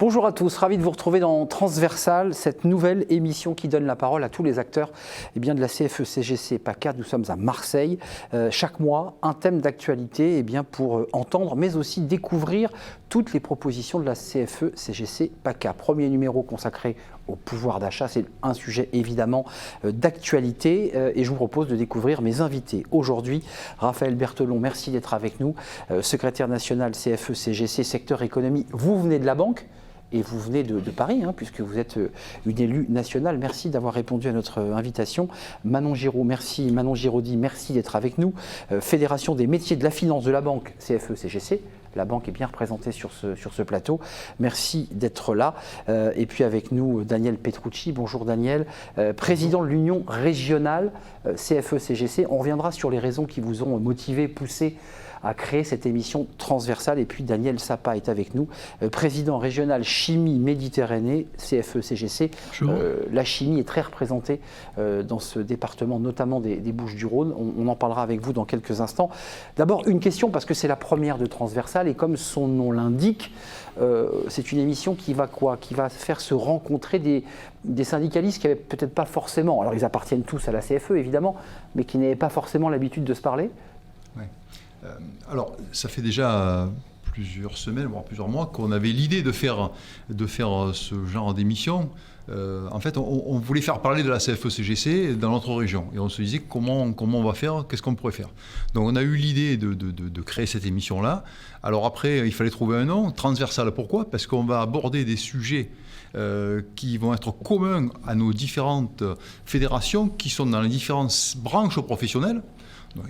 Bonjour à tous, ravi de vous retrouver dans Transversal, cette nouvelle émission qui donne la parole à tous les acteurs de la CFE-CGC PACA. Nous sommes à Marseille. Chaque mois, un thème d'actualité pour entendre, mais aussi découvrir toutes les propositions de la CFE-CGC PACA. Premier numéro consacré au pouvoir d'achat, c'est un sujet évidemment d'actualité et je vous propose de découvrir mes invités. Aujourd'hui, Raphaël Berthelon, merci d'être avec nous, secrétaire national CFE-CGC, secteur économie. Vous venez de la banque et vous venez de Paris, puisque vous êtes une élue nationale. Merci d'avoir répondu à notre invitation. Manon Giraud, merci. Manon Giraudy, merci d'être avec nous. Fédération des métiers de la finance de la banque CFE-CGC. La banque est bien représentée sur ce plateau. Merci d'être là. Et puis avec nous, Daniel Petrucci. Bonjour Daniel, président de l'Union régionale CFE-CGC. On reviendra sur les raisons qui vous ont motivé, poussé à créer cette émission transversale. Et puis Daniel Sapa est avec nous, président régional chimie Méditerranée, CFE-CGC. La chimie est très représentée dans ce département, notamment des Bouches-du-Rhône. On en parlera avec vous dans quelques instants. D'abord, une question, parce que c'est la première de Transversal, et comme son nom l'indique, c'est une émission qui va faire se rencontrer des syndicalistes qui n'avaient peut-être pas forcément, alors ils appartiennent tous à la CFE évidemment, mais qui n'avaient pas forcément l'habitude de se parler. Oui. Alors, ça fait déjà plusieurs semaines, voire plusieurs mois, qu'on avait l'idée de faire ce genre d'émission. En fait, on voulait faire parler de la CFE-CGC dans notre région. Et on se disait comment on va faire, qu'est-ce qu'on pourrait faire. Donc, on a eu l'idée de créer cette émission-là. Alors après, il fallait trouver un nom, transversal. Pourquoi ? Parce qu'on va aborder des sujets qui vont être communs à nos différentes fédérations, qui sont dans les différentes branches professionnelles. Donc,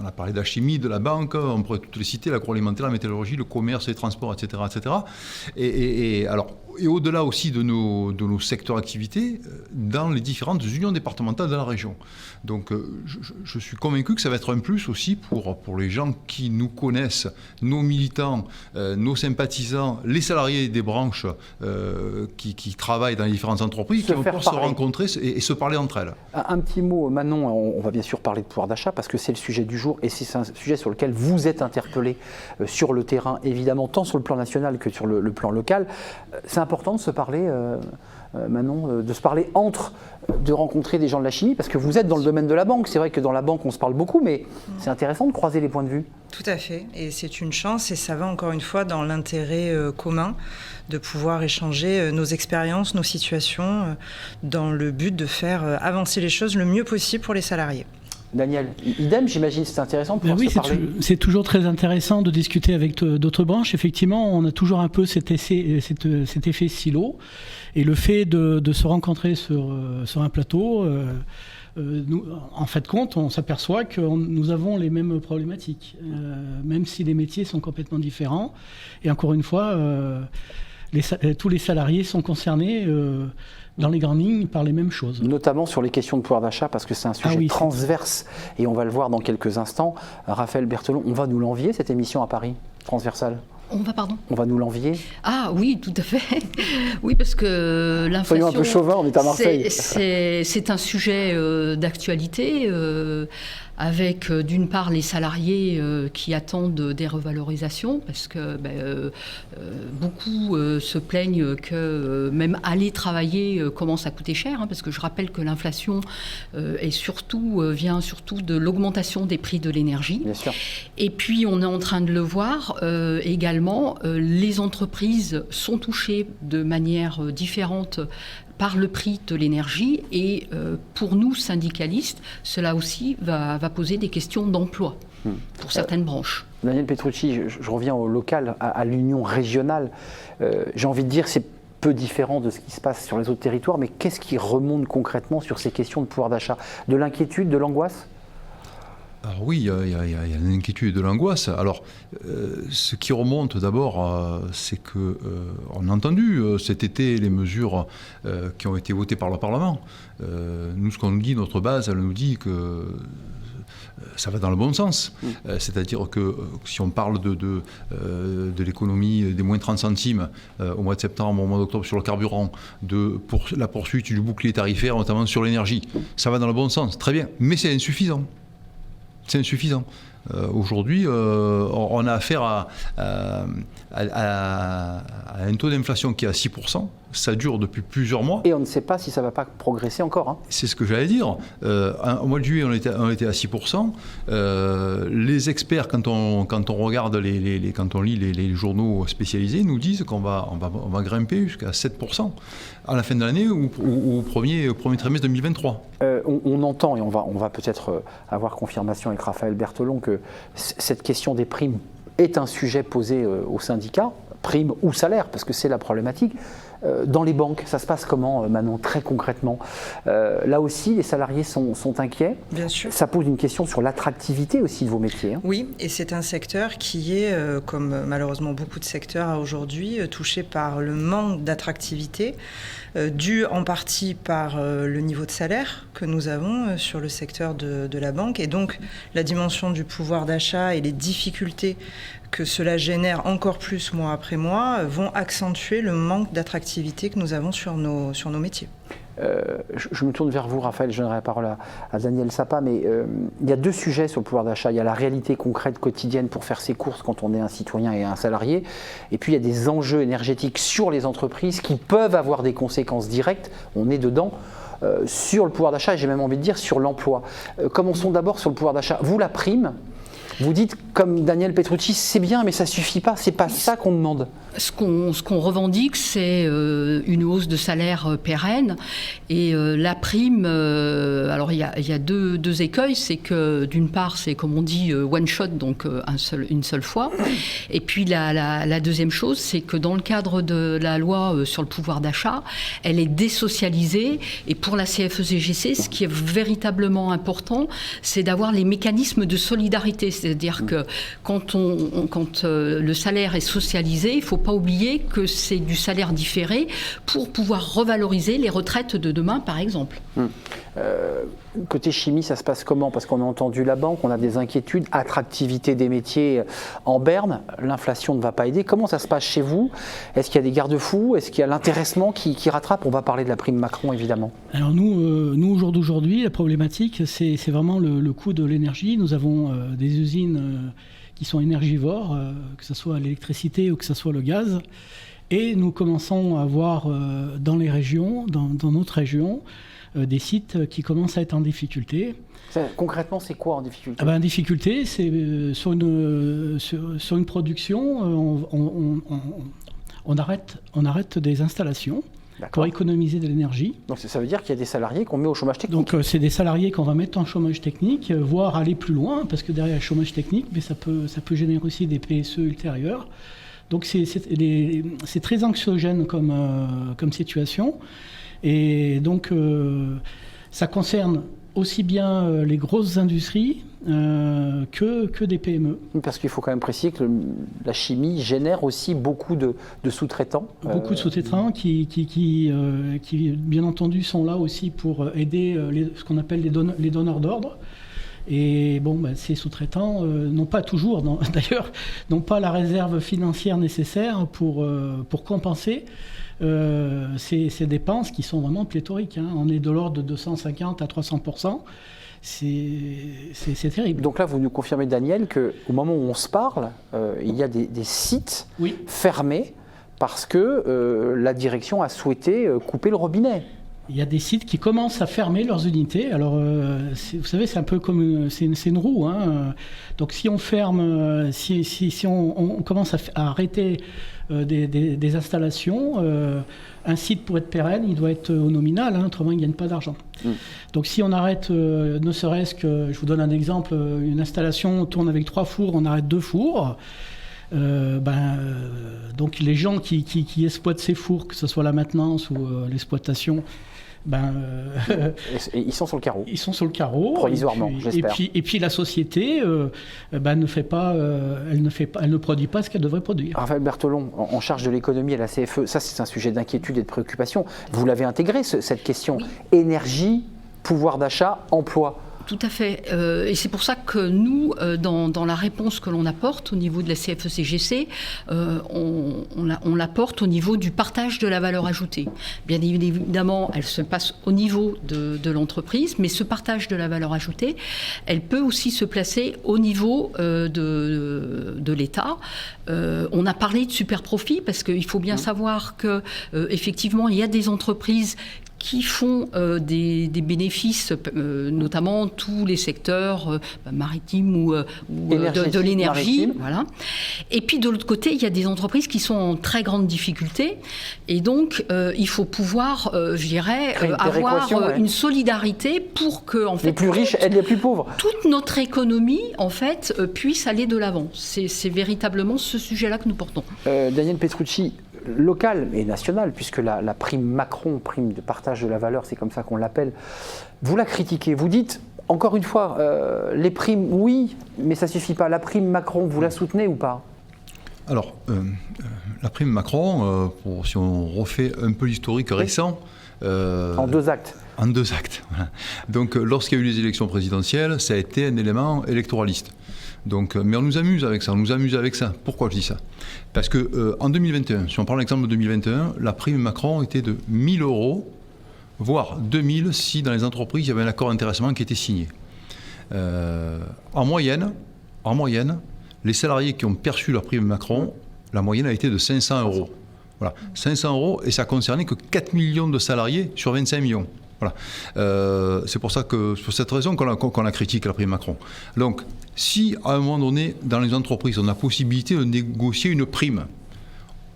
on a parlé de la chimie, de la banque, on pourrait toutes les citer, l'agroalimentaire, la métallurgie, le commerce, les transports, etc. etc. Et au-delà aussi de nos secteurs d'activité, dans les différentes unions départementales de la région. Donc je suis convaincu que ça va être un plus aussi pour les gens qui nous connaissent, nos militants, nos sympathisants, les salariés des branches qui travaillent dans les différentes entreprises, qui vont pouvoir se rencontrer et se parler entre elles. Un petit mot, Manon, on va bien sûr parler de pouvoir d'achat parce que c'est le sujet du jour et c'est un sujet sur lequel vous êtes interpellé sur le terrain, évidemment, tant sur le plan national que sur le plan local. C'est important de se parler, Manon, de se parler de rencontrer des gens de la chimie, parce que vous êtes dans le domaine de la banque. C'est vrai que dans la banque, on se parle beaucoup, mais c'est intéressant de croiser les points de vue. Tout à fait, et c'est une chance, et ça va encore une fois dans l'intérêt commun de pouvoir échanger nos expériences, nos situations, dans le but de faire avancer les choses le mieux possible pour les salariés. Daniel, idem, j'imagine, c'est intéressant pour oui, se parler. C'est toujours très intéressant de discuter avec d'autres branches. Effectivement, on a toujours un peu cet effet silo. Et le fait de se rencontrer sur un plateau, nous, en fait compte, on s'aperçoit que nous avons les mêmes problématiques, même si les métiers sont complètement différents. Et encore une fois, tous les salariés sont concernés dans les grandes lignes par les mêmes choses. Notamment sur les questions de pouvoir d'achat, parce que c'est un sujet transverse, et on va le voir dans quelques instants. Raphaël Berthelon, on va nous l'envier, cette émission à Paris, transversale. On va nous l'envier. Ah oui, tout à fait. Oui, parce que l'inflation... Soyons un peu chauvin, on est à Marseille. C'est un sujet d'actualité, avec d'une part les salariés qui attendent des revalorisations, parce que beaucoup se plaignent que même aller travailler commence à coûter cher, parce que je rappelle que l'inflation vient surtout de l'augmentation des prix de l'énergie. Bien sûr. Et puis on est en train de le voir également, les entreprises sont touchées de manière différente par le prix de l'énergie et pour nous, syndicalistes, cela aussi va poser des questions d'emploi pour certaines branches. Daniel Petrucci, je reviens au local, à l'union régionale. J'ai envie de dire c'est peu différent de ce qui se passe sur les autres territoires, mais qu'est-ce qui remonte concrètement sur ces questions de pouvoir d'achat ? De l'inquiétude, de l'angoisse ? Alors oui, il y a une inquiétude et de l'angoisse. Alors, ce qui remonte d'abord, c'est qu'on a entendu cet été les mesures qui ont été votées par le Parlement. Nous, ce qu'on nous dit, notre base, elle nous dit que ça va dans le bon sens. C'est-à-dire que si on parle de l'économie des moins 30 centimes au mois de septembre, au mois d'octobre sur le carburant, pour la poursuite du bouclier tarifaire, notamment sur l'énergie, ça va dans le bon sens, très bien, mais c'est insuffisant. C'est insuffisant. Aujourd'hui, on a affaire à un taux d'inflation qui est à 6%. Ça dure depuis plusieurs mois. Et on ne sait pas si ça ne va pas progresser encore. Hein. C'est ce que j'allais dire. Au mois de juillet, on était à 6%. Les experts, quand on regarde quand on lit les journaux spécialisés, nous disent qu'on va grimper jusqu'à 7% à la fin de l'année ou au premier trimestre 2023. On entend, et on va peut-être avoir confirmation avec Raphaël Berthelon, que cette question des primes est un sujet posé aux syndicats, primes ou salaires, parce que c'est la problématique. Dans les banques, ça se passe comment, Manon, très concrètement? Là aussi, les salariés sont inquiets. Bien sûr. Ça pose une question sur l'attractivité aussi de vos métiers. Hein. Oui, et c'est un secteur qui est, comme malheureusement beaucoup de secteurs aujourd'hui, touché par le manque d'attractivité, dû en partie par le niveau de salaire que nous avons sur le secteur de la banque, et donc la dimension du pouvoir d'achat et les difficultés que cela génère encore plus mois après mois vont accentuer le manque d'attractivité que nous avons sur nos métiers. Je me tourne vers vous, Raphaël, je donnerai la parole à Daniel Sappa, mais il y a deux sujets sur le pouvoir d'achat. Il y a la réalité concrète quotidienne pour faire ses courses quand on est un citoyen et un salarié, et puis il y a des enjeux énergétiques sur les entreprises qui peuvent avoir des conséquences directes, on est dedans, sur le pouvoir d'achat, et j'ai même envie de dire sur l'emploi. Commençons d'abord sur le pouvoir d'achat. Vous, la prime, vous dites, comme Daniel Petrucci, c'est bien, mais ça ne suffit pas, c'est pas ça qu'on demande. Ce qu'on revendique, c'est une hausse de salaire pérenne. Et la prime, alors il y a deux écueils. C'est que d'une part, c'est comme on dit one shot, donc une seule fois. Et puis la deuxième chose, c'est que dans le cadre de la loi sur le pouvoir d'achat, elle est désocialisée. Et pour la CFE-CGC, ce qui est véritablement important, c'est d'avoir les mécanismes de solidarité. C'est-à-dire que quand le salaire est socialisé, il ne faut pas oublier que c'est du salaire différé pour pouvoir revaloriser les retraites de demain, par exemple. Côté chimie, ça se passe comment? Parce qu'on a entendu la banque, on a des inquiétudes, attractivité des métiers en berne, l'inflation ne va pas aider. Comment ça se passe chez vous? Est-ce qu'il y a des garde-fous? Est-ce qu'il y a l'intéressement qui rattrape? On va parler de la prime Macron, évidemment. Alors nous au jour d'aujourd'hui, la problématique, c'est vraiment le coût de l'énergie. Nous avons des usines qui sont énergivores, que ce soit l'électricité ou que ce soit le gaz. Et nous commençons à avoir dans les régions, dans notre région, des sites qui commencent à être en difficulté. Concrètement, c'est quoi en difficulté? En difficulté, c'est sur une production, on arrête des installations pour économiser de l'énergie. Donc ça veut dire qu'il y a des salariés qu'on met au chômage technique. Donc c'est des salariés qu'on va mettre en chômage technique, voire aller plus loin, parce que derrière le chômage technique, mais ça peut générer aussi des PSE ultérieurs. Donc c'est très anxiogène comme situation. Et donc ça concerne aussi bien les grosses industries que des PME. Parce qu'il faut quand même préciser que la chimie génère aussi beaucoup de sous-traitants. Beaucoup de sous-traitants qui, bien entendu, sont là aussi pour aider ce qu'on appelle les donneurs d'ordre. Et ces sous-traitants n'ont pas toujours, d'ailleurs, n'ont pas la réserve financière nécessaire pour compenser ces dépenses qui sont vraiment pléthoriques. Hein. On est de l'ordre de 250 à 300%. C'est terrible. Donc là, vous nous confirmez, Daniel, qu'au moment où on se parle, il y a des sites fermés parce que la direction a souhaité couper le robinet. Il y a des sites qui commencent à fermer leurs unités. Alors, vous savez, c'est un peu comme c'est une roue. Hein. Donc, si on ferme, si on commence à arrêter des installations, un site pour être pérenne, il doit être au nominal, hein, autrement il ne gagne pas d'argent. Donc, si on arrête, ne serait-ce que, je vous donne un exemple, une installation tourne avec 3 fours, on arrête 2 fours. Donc les gens qui exploitent ces fours, que ce soit la maintenance ou l'exploitation, ils sont sur le carreau. Ils sont sur le carreau. Provisoirement, j'espère. Et puis la société elle ne produit pas ce qu'elle devrait produire. Raphaël Berthelon, en charge de l'économie à la CFE, ça c'est un sujet d'inquiétude et de préoccupation. Vous l'avez intégré, cette question énergie, pouvoir d'achat, emploi. Tout à fait. Et c'est pour ça que nous, dans la réponse que l'on apporte au niveau de la CFE-CGC, on l'apporte au niveau du partage de la valeur ajoutée. Bien évidemment, elle se passe au niveau de l'entreprise, mais ce partage de la valeur ajoutée, elle peut aussi se placer au niveau de l'État. On a parlé de super profit parce qu'il faut bien savoir que effectivement, il y a des entreprises qui font des bénéfices, notamment tous les secteurs maritimes ou de l'énergie. Voilà. Et puis de l'autre côté, il y a des entreprises qui sont en très grande difficulté. Et donc, il faut pouvoir, je dirais, avoir une solidarité pour que, en fait, les plus riches aident les plus pauvres. Toute notre économie, en fait, puisse aller de l'avant. C'est véritablement ce sujet-là que nous portons. Daniel Petrucci, local et national, puisque la prime Macron, prime de partage de la valeur, c'est comme ça qu'on l'appelle, vous la critiquez, vous dites, encore une fois, les primes, oui, mais ça ne suffit pas. La prime Macron, vous la soutenez ou pas ? Alors, la prime Macron, si on refait un peu l'historique récent... en 2 actes. En 2 actes, voilà. Donc, lorsqu'il y a eu les élections présidentielles, ça a été un élément électoraliste. Donc, mais on nous amuse avec ça, Pourquoi je dis ça ? Parce que en 2021, si on prend l'exemple de 2021, la prime Macron était de 1 000 €, voire 2 000 si dans les entreprises il y avait un accord d'intéressement qui était signé. En moyenne, les salariés qui ont perçu leur prime Macron, la moyenne a été de 500 €. Voilà, 500 € et ça concernait que 4 millions de salariés sur 25 millions. Voilà. C'est pour cette raison qu'on la critique, la prime Macron. Donc, si à un moment donné, dans les entreprises, on a la possibilité de négocier une prime,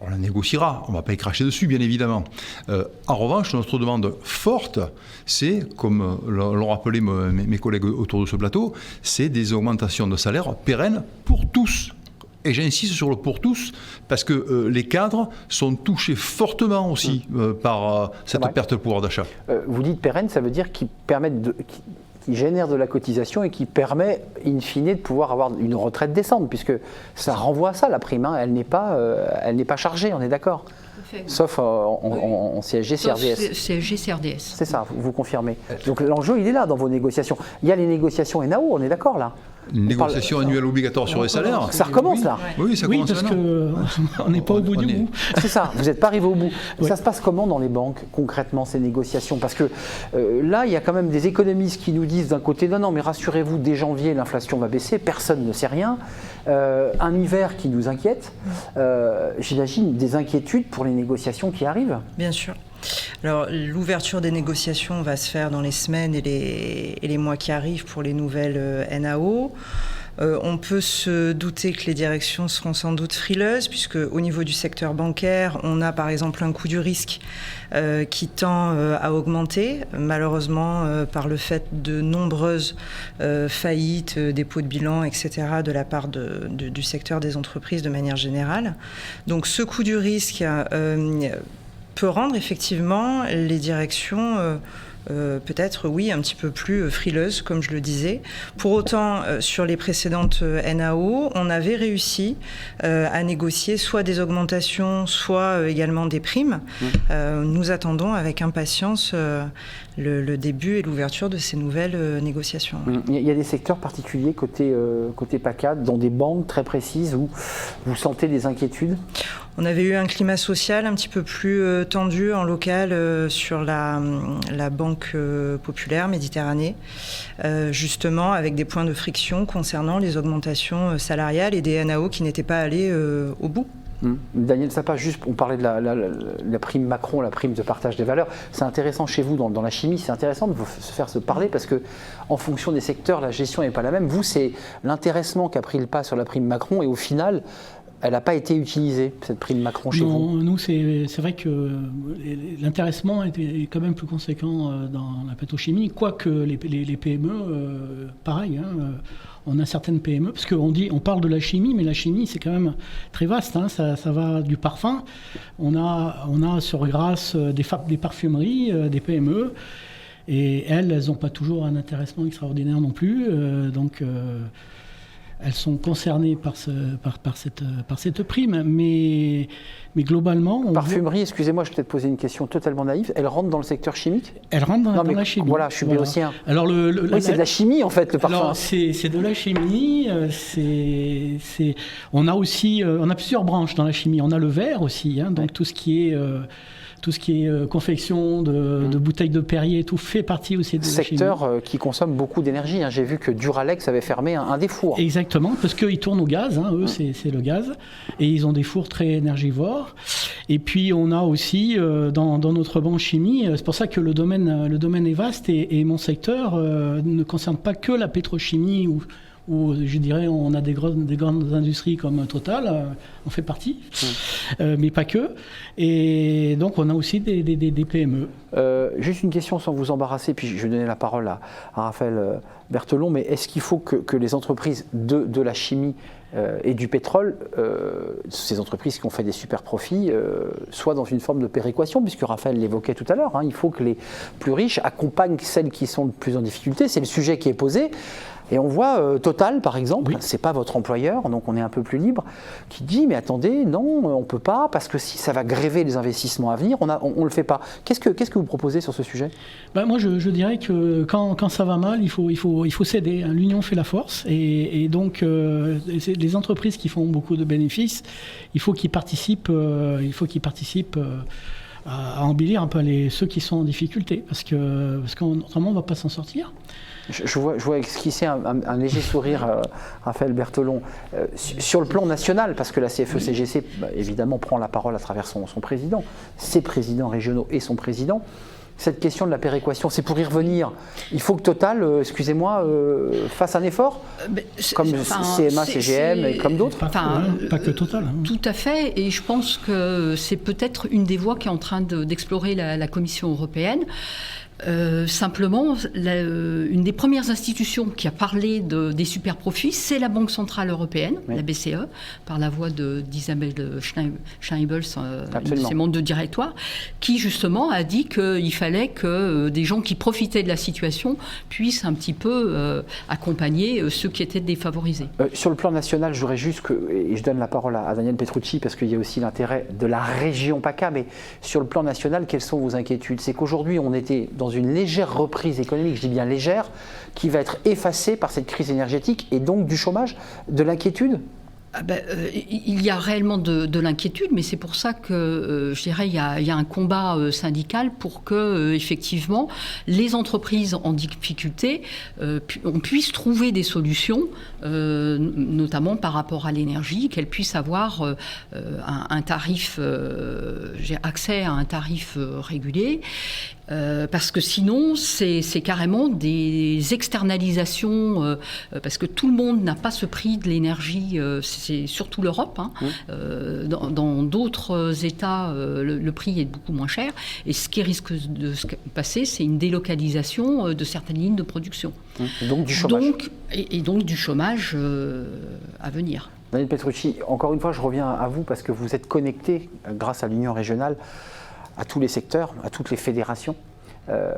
on la négociera, on ne va pas y cracher dessus, bien évidemment. En revanche, notre demande forte, c'est, comme l'ont rappelé mes collègues autour de ce plateau, c'est des augmentations de salaire pérennes pour tous. Et j'insiste sur le pour tous, parce que les cadres sont touchés fortement aussi par cette perte de pouvoir d'achat. Vous dites pérenne, ça veut dire qu'ils génèrent de la cotisation et qui permet, in fine, de pouvoir avoir une retraite décente, puisque ça renvoie à ça, la prime. Hein. Elle n'est pas chargée, on est d'accord ? Sauf en CSG, CRDS. CSG, CRDS. C'est ça, vous confirmez. Donc l'enjeu, il est là dans vos négociations. Il y a les négociations NAO, on est d'accord là ? Une négociation annuelle obligatoire sur les salaires. Ça recommence là. Oui, ça commence parce qu'on n'est pas au bout du bout. C'est ça, vous n'êtes pas arrivé au bout. Oui. Ça se passe comment dans les banques, concrètement, ces négociations ? Parce que là, il y a quand même des économistes qui nous disent d'un côté, non, mais rassurez-vous, dès janvier, l'inflation va baisser, personne ne sait rien. Un hiver qui nous inquiète. J'imagine des inquiétudes pour les négociations qui arrivent. Bien sûr. Alors, l'ouverture des négociations va se faire dans les semaines et les mois qui arrivent pour les nouvelles NAO. On peut se douter que les directions seront sans doute frileuses, puisque au niveau du secteur bancaire, on a par exemple un coût du risque qui tend à augmenter, malheureusement par le fait de nombreuses faillites, dépôts de bilan, etc., de la part du secteur des entreprises de manière générale. Donc ce coût du risque peut rendre effectivement les directions peut-être, oui, un petit peu plus frileuses, comme je le disais. Pour autant, sur les précédentes NAO, on avait réussi à négocier soit des augmentations, soit également des primes. Nous attendons avec impatience le début et l'ouverture de ces nouvelles négociations. Il y a des secteurs particuliers côté PACAD, dans des banques très précises, où vous sentez des inquiétudes ? On avait eu un climat social un petit peu plus tendu en local sur la Banque populaire Méditerranée, justement avec des points de friction concernant les augmentations salariales et des NAO qui n'étaient pas allés au bout. Daniel Sapin, juste, on parlait de la prime Macron, la prime de partage des valeurs. C'est intéressant chez vous, dans la chimie, c'est intéressant de se faire se parler parce que en fonction des secteurs, la gestion n'est pas la même. Vous, c'est l'intéressement qui a pris le pas sur la prime Macron et au final, elle n'a pas été utilisée, cette prime Macron chez vous ? Nous, c'est vrai que l'intéressement est quand même plus conséquent dans la pétrochimie, quoique les PME, pareil, on a certaines PME, parce on parle de la chimie, mais la chimie, c'est quand même très vaste, hein, ça va du parfum. On a sur Grasse des parfumeries, des PME, et elles n'ont pas toujours un intéressement extraordinaire non plus, donc... elles sont concernées par cette prime, mais globalement... Parfumerie, excusez-moi, je vais peut-être poser une question totalement naïve, elle rentre dans le secteur chimique? Elle rentre dans la chimie. Voilà, je suis béotien. Alors oui, c'est de la chimie en fait, le parfum. Alors c'est de la chimie, on a plusieurs branches dans la chimie. On a le verre aussi, hein, donc tout ce qui est confection de bouteilles de Perrier, tout fait partie aussi de la chimie. Secteur qui consomme beaucoup d'énergie. Hein. J'ai vu que Duralex avait fermé un des fours. Exactement, parce qu'ils tournent au gaz, hein, eux c'est le gaz, et ils ont des fours très énergivores. Et puis on a aussi dans notre branche chimie, c'est pour ça que le domaine est vaste, et mon secteur ne concerne pas que la pétrochimie où je dirais on a des grandes industries comme Total, on fait partie, mais pas que. Et donc on a aussi des PME. Juste une question sans vous embarrasser, puis je vais donner la parole à Raphaël Berthelon, mais est-ce qu'il faut que les entreprises de la chimie et du pétrole, ces entreprises qui ont fait des super profits, soient dans une forme de péréquation, puisque Raphaël l'évoquait tout à l'heure, hein, il faut que les plus riches accompagnent celles qui sont le plus en difficulté, c'est le sujet qui est posé. Et on voit Total, par exemple, c'est pas votre employeur, donc on est un peu plus libre, qui dit mais attendez, non, on peut pas, parce que si ça va gréver les investissements à venir, on le fait pas. Qu'est-ce que vous proposez sur ce sujet? Moi, je dirais que quand ça va mal, il faut céder. Hein. L'union fait la force, et donc les entreprises qui font beaucoup de bénéfices, il faut qu'ils participent. À embellir un peu ceux qui sont en difficulté, parce qu'autrement on ne va pas s'en sortir. Je vois esquisser un léger sourire, Raphaël Berthelon. Sur le plan national, parce que la CFE-CGC, évidemment, prend la parole à travers son président, ses présidents régionaux et son président. Cette question de la péréquation, c'est pour y revenir. Il faut que Total, excusez-moi, fasse un effort, comme CMA, CGM et comme d'autres. Pas que Total. Hein. Tout à fait, et je pense que c'est peut-être une des voies qui est en train d'explorer la Commission européenne. Simplement, une des premières institutions qui a parlé des super-profits, c'est la Banque Centrale Européenne, la BCE, par la voix d'Isabelle Schneibels, de ses membres de directoire, qui justement a dit qu'il fallait que des gens qui profitaient de la situation puissent un petit peu accompagner ceux qui étaient défavorisés. Sur le plan national, j'aurais juste et je donne la parole à Daniel Petrucci, parce qu'il y a aussi l'intérêt de la région PACA, mais sur le plan national, quelles sont vos inquiétudes? C'est qu'aujourd'hui, on était dans une légère reprise économique, je dis bien légère, qui va être effacée par cette crise énergétique et donc du chômage, de l'inquiétude? Il y a réellement de l'inquiétude, mais c'est pour ça que je dirais il y a un combat syndical pour que effectivement les entreprises en difficulté on puisse trouver des solutions, notamment par rapport à l'énergie, qu'elles puissent avoir un tarif, accès à un tarif régulier. Parce que sinon, c'est carrément des externalisations, parce que tout le monde n'a pas ce prix de l'énergie, c'est surtout l'Europe. Hein. Dans d'autres États, le prix est beaucoup moins cher. Et ce qui risque de se passer, c'est une délocalisation de certaines lignes de production. Donc du chômage. Donc du chômage à venir. Daniel Petrucci, encore une fois, je reviens à vous parce que vous êtes connecté, grâce à l'Union régionale, à tous les secteurs, à toutes les fédérations.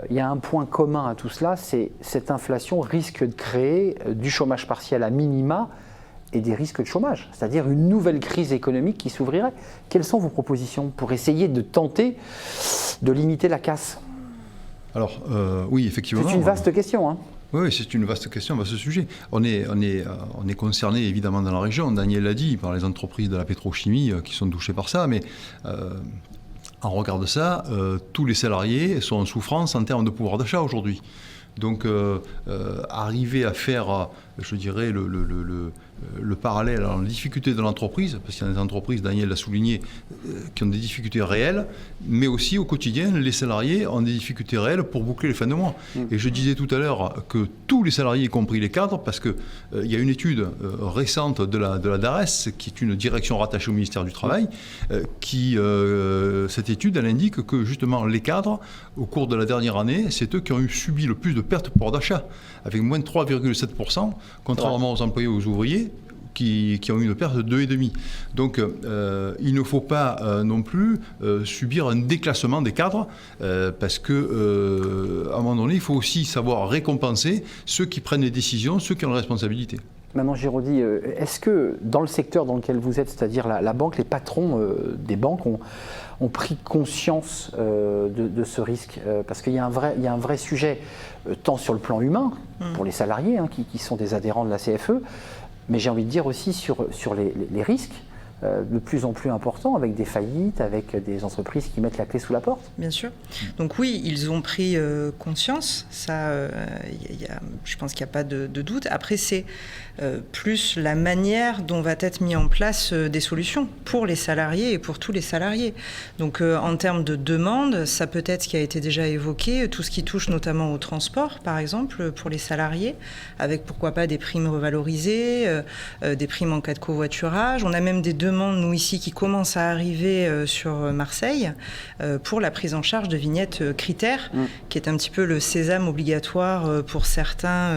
Il y a un point commun à tout cela, c'est cette inflation risque de créer du chômage partiel à minima et des risques de chômage, c'est-à-dire une nouvelle crise économique qui s'ouvrirait. Quelles sont vos propositions pour essayer de tenter de limiter la casse? Alors, oui, effectivement. C'est une vaste question, hein. Oui, c'est une vaste question, vaste sujet. On est concerné évidemment dans la région, Daniel l'a dit, par les entreprises de la pétrochimie qui sont touchées par ça, mais en regard de ça, tous les salariés sont en souffrance en termes de pouvoir d'achat aujourd'hui. Donc arriver à faire, je dirais, le parallèle à la difficulté de l'entreprise, parce qu'il y a des entreprises, Daniel l'a souligné, qui ont des difficultés réelles, mais aussi au quotidien, les salariés ont des difficultés réelles pour boucler les fins de mois. Et je disais tout à l'heure que tous les salariés, y compris les cadres, parce qu'il y a une étude récente de la DARES, qui est une direction rattachée au ministère du Travail, cette étude, elle indique que justement les cadres, au cours de la dernière année, c'est eux qui ont subi le plus de pertes de pouvoir d'achat, avec moins de 3,7%, contrairement aux employés et aux ouvriers, qui ont eu une perte de 2,5%. Donc il ne faut pas non plus subir un déclassement des cadres, parce qu'à un moment donné, il faut aussi savoir récompenser ceux qui prennent les décisions, ceux qui ont la responsabilité. Manon Giraudy, est-ce que dans le secteur dans lequel vous êtes, c'est-à-dire la banque, les patrons des banques ont pris conscience de ce risque? Parce qu'il y a un vrai sujet, tant sur le plan humain, pour les salariés qui sont des adhérents de la CFE, mais j'ai envie de dire aussi sur les risques de plus en plus importants, avec des faillites, avec des entreprises qui mettent la clé sous la porte. Bien sûr. Donc oui, ils ont pris conscience, ça, je pense qu'il n'y a pas de doute. Après, c'est plus la manière dont va être mis en place des solutions pour les salariés et pour tous les salariés. Donc en termes de demande, ça peut être ce qui a été déjà évoqué, tout ce qui touche notamment au transport, par exemple, pour les salariés, avec pourquoi pas des primes revalorisées, des primes en cas de covoiturage. On a même des demandes, nous ici, qui commencent à arriver sur Marseille pour la prise en charge de vignettes critères, qui est un petit peu le sésame obligatoire pour certains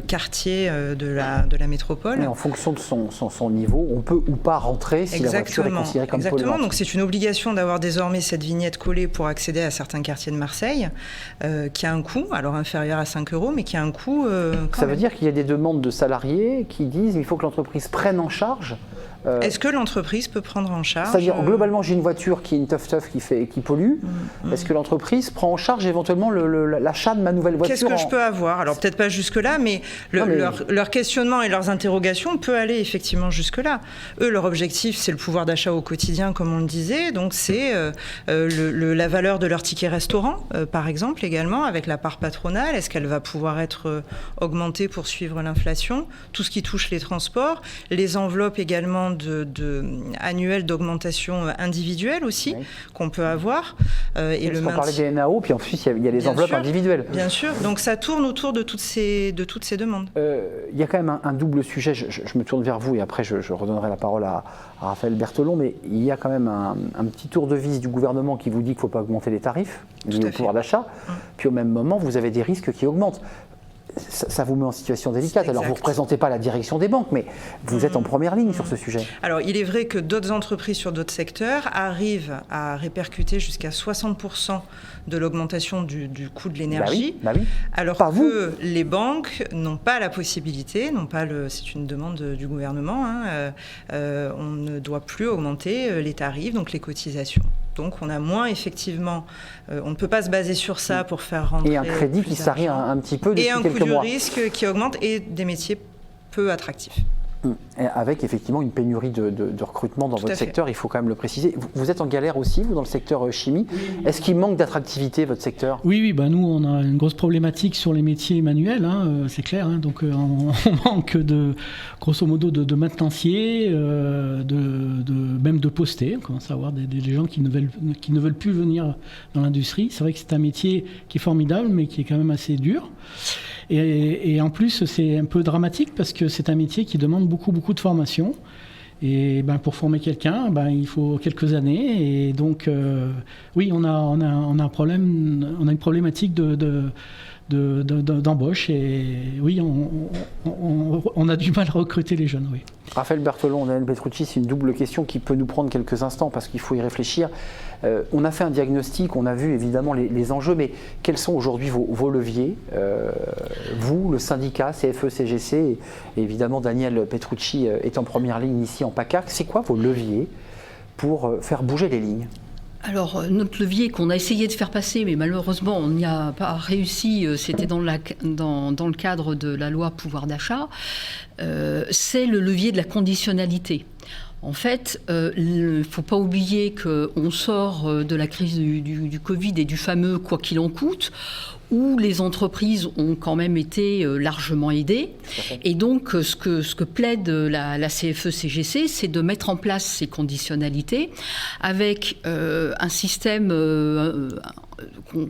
quartiers de la métropole. Mais en fonction de son niveau, on peut ou pas rentrer si la voiture est considérée comme polluante. Exactement, donc c'est une obligation d'avoir désormais cette vignette collée pour accéder à certains quartiers de Marseille, qui a un coût, alors inférieur à 5 €, mais qui a un coût Ça veut dire qu'il y a des demandes de salariés qui disent qu'il faut que l'entreprise prenne en charge. Est-ce que l'entreprise peut prendre en charge? C'est-à-dire, globalement, j'ai une voiture qui est une teuf-teuf qui pollue. Est-ce que l'entreprise prend en charge éventuellement l'achat de ma nouvelle voiture? Qu'est-ce que je peux avoir? Alors, peut-être pas jusque-là, mais leur questionnement et leurs interrogations peut aller effectivement jusque-là. Eux, leur objectif, c'est le pouvoir d'achat au quotidien, comme on le disait. Donc, c'est la valeur de leur ticket restaurant, par exemple, également, avec la part patronale. Est-ce qu'elle va pouvoir être augmentée pour suivre l'inflation? Tout ce qui touche les transports, les enveloppes également annuelles d'augmentation individuelle aussi, qu'on peut avoir. Et on parlait des NAO, puis ensuite il y a les enveloppes individuelles. Bien sûr, donc ça tourne autour de toutes ces demandes. Il y a quand même un double sujet, je me tourne vers vous et après je redonnerai la parole à Raphaël Berthelon, mais il y a quand même un petit tour de vis du gouvernement qui vous dit qu'il ne faut pas augmenter les tarifs liés au pouvoir d'achat, puis au même moment vous avez des risques qui augmentent. Ça vous met en situation délicate. Alors, vous ne représentez pas la direction des banques, mais vous êtes en première ligne sur ce sujet. Alors, il est vrai que d'autres entreprises sur d'autres secteurs arrivent à répercuter jusqu'à 60% de l'augmentation du coût de l'énergie, alors que les banques n'ont pas la possibilité, c'est une demande du gouvernement, on ne doit plus augmenter les tarifs, donc les cotisations. Donc on a moins effectivement, on ne peut pas se baser sur ça pour faire rentrer. Et un crédit qui s'arrête un petit peu depuis quelques mois. Et un coût du risque qui augmente et des métiers peu attractifs. Et avec effectivement une pénurie de recrutement dans votre secteur, il faut quand même le préciser. Vous êtes en galère aussi, vous, dans le secteur chimie. Est-ce qu'il manque d'attractivité, votre secteur? Oui, nous, on a une grosse problématique sur les métiers manuels, c'est clair. Donc, on manque grosso modo, de maintenanciers, même de postés. On commence à avoir des gens qui ne veulent plus venir dans l'industrie. C'est vrai que c'est un métier qui est formidable, mais qui est quand même assez dur. Et en plus, c'est un peu dramatique parce que c'est un métier qui demande beaucoup de formation. Et pour former quelqu'un, il faut quelques années. Et donc, oui, on a un problème, on a une problématique d'embauche. Et oui, on a du mal à recruter les jeunes, oui. Raphaël Berthelon, Daniel Petrucci, c'est une double question qui peut nous prendre quelques instants parce qu'il faut y réfléchir. On a fait un diagnostic, on a vu évidemment les enjeux, mais quels sont aujourd'hui vos leviers? Vous, le syndicat, CFE-CGC, et évidemment Daniel Petrucci est en première ligne ici en PACA. C'est quoi vos leviers pour faire bouger les lignes? Alors, notre levier qu'on a essayé de faire passer, mais malheureusement, on n'y a pas réussi, c'était dans le cadre de la loi pouvoir d'achat, c'est le levier de la conditionnalité. En fait, il ne faut pas oublier qu'on sort de la crise du Covid et du fameux « quoi qu'il en coûte », où les entreprises ont quand même été largement aidées. Et donc, ce que plaide la CFE-CGC, c'est de mettre en place ces conditionnalités avec un système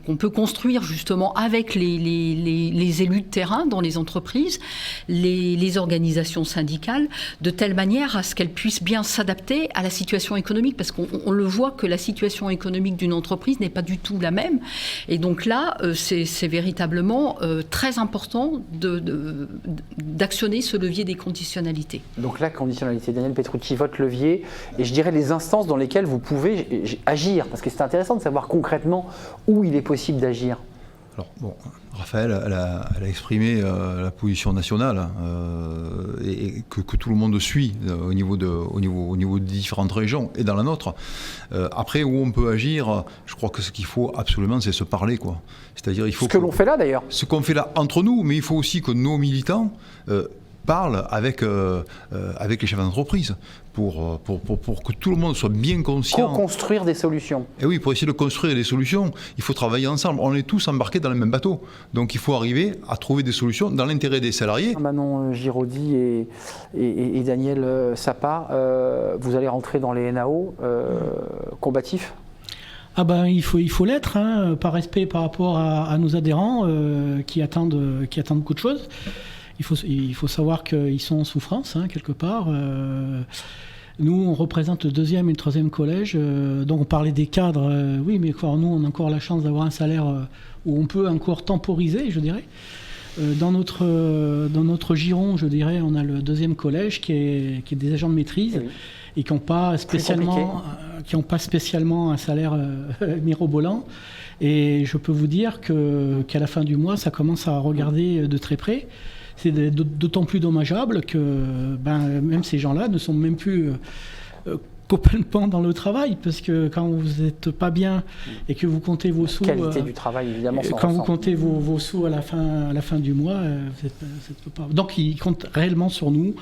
qu'on peut construire justement avec les élus de terrain dans les entreprises, les organisations syndicales, de telle manière à ce qu'elles puissent bien s'adapter à la situation économique, parce qu'on le voit que la situation économique d'une entreprise n'est pas du tout la même. Et donc là, c'est véritablement très important d'actionner ce levier des conditionnalités. Donc la conditionnalité, Daniel Petrucci, votre levier, et je dirais les instances dans lesquelles vous pouvez agir, parce que c'est intéressant de savoir concrètement où il est possible d'agir. Alors, bon, Raphaël, elle a exprimé la position nationale et que tout le monde suit au niveau des différentes régions et dans la nôtre. Après, où on peut agir, je crois que ce qu'il faut absolument, c'est se parler, quoi. C'est-à-dire, il faut ce que l'on fait là, d'ailleurs. Ce qu'on fait là entre nous, mais il faut aussi que nos militants parlent avec les chefs d'entreprise pour que tout le monde soit bien conscient. Co-construire des solutions. Et oui, pour essayer de construire des solutions, il faut travailler ensemble. On est tous embarqués dans le même bateau. Donc il faut arriver à trouver des solutions dans l'intérêt des salariés. Manon Giraudy et Daniel Sappa, vous allez rentrer dans les NAO combatifs? Ah ben, il faut l'être, hein, par respect par rapport à nos adhérents qui attendent beaucoup de choses. Il faut savoir qu'ils sont en souffrance, hein, quelque part. Nous, on représente le 2e et le 3e collège. Donc, on parlait des cadres. Oui, mais nous, on a encore la chance d'avoir un salaire où on peut encore temporiser, je dirais. Dans notre giron, je dirais, on a le 2e collège qui est des agents de maîtrise et qui n'ont pas spécialement un salaire mirobolant. Et je peux vous dire qu'à la fin du mois, ça commence à regarder de très près. C'est d'autant plus dommageable que même ces gens-là ne sont même plus complètement dans le travail, parce que quand vous n'êtes pas bien et que vous comptez vos sous... La qualité du travail, évidemment, quand vous comptez vos sous à la fin du mois, vous êtes pas... Donc ils comptent réellement sur nous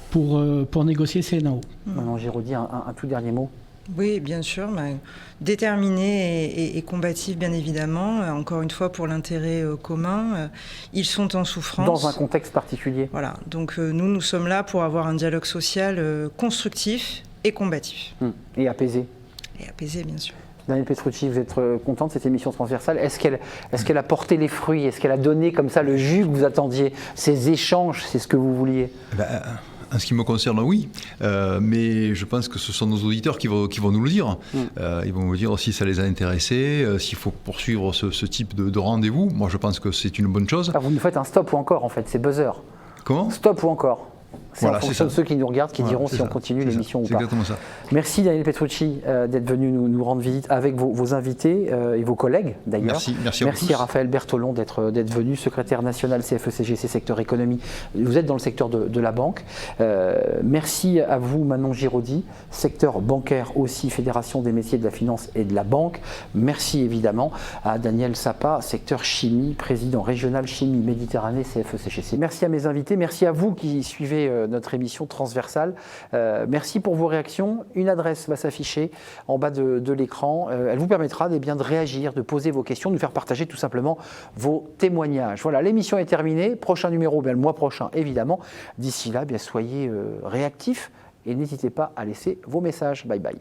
pour négocier ces NAO. Manon Giraudy, un tout dernier mot. Oui, bien sûr, déterminés et combatifs, bien évidemment, encore une fois pour l'intérêt commun. Ils sont en souffrance. Dans un contexte particulier. Voilà, donc nous sommes là pour avoir un dialogue social constructif et combatif. Et apaisé. Et apaisé, bien sûr. Daniel Petrucci, vous êtes content de cette émission transversale? Est-ce qu'elle a porté les fruits? Est-ce qu'elle a donné comme ça le jus que vous attendiez? Ces échanges, c'est ce que vous vouliez? En ce qui me concerne, oui, mais je pense que ce sont nos auditeurs qui vont nous le dire. Ils vont nous dire si ça les a intéressés, s'il faut poursuivre ce type de rendez-vous. Moi, je pense que c'est une bonne chose. Vous nous faites un stop ou encore, en fait, c'est buzzer. Comment? Stop ou encore. C'est voilà, en fonction de ceux qui nous regardent qui diront si on continue l'émission ou pas. C'est exactement ça. Merci Daniel Petrucci d'être venu nous rendre visite avec vos invités et vos collègues d'ailleurs. Merci à Raphaël Bertolon d'être venu, secrétaire national CFE-CGC secteur économie. Vous êtes dans le secteur de la banque. Merci à vous Manon Giraudy, secteur bancaire aussi, Fédération des métiers de la finance et de la banque. Merci évidemment à Daniel Sappa, secteur chimie, président régional chimie Méditerranée CFE-CGC. Merci à mes invités, merci à vous qui suivez notre émission transversale. Merci pour vos réactions. Une adresse va s'afficher en bas de l'écran. Elle vous permettra de réagir, de poser vos questions, de nous faire partager tout simplement vos témoignages. Voilà, l'émission est terminée. Prochain numéro, le mois prochain, évidemment. D'ici là, soyez réactifs et n'hésitez pas à laisser vos messages. Bye bye.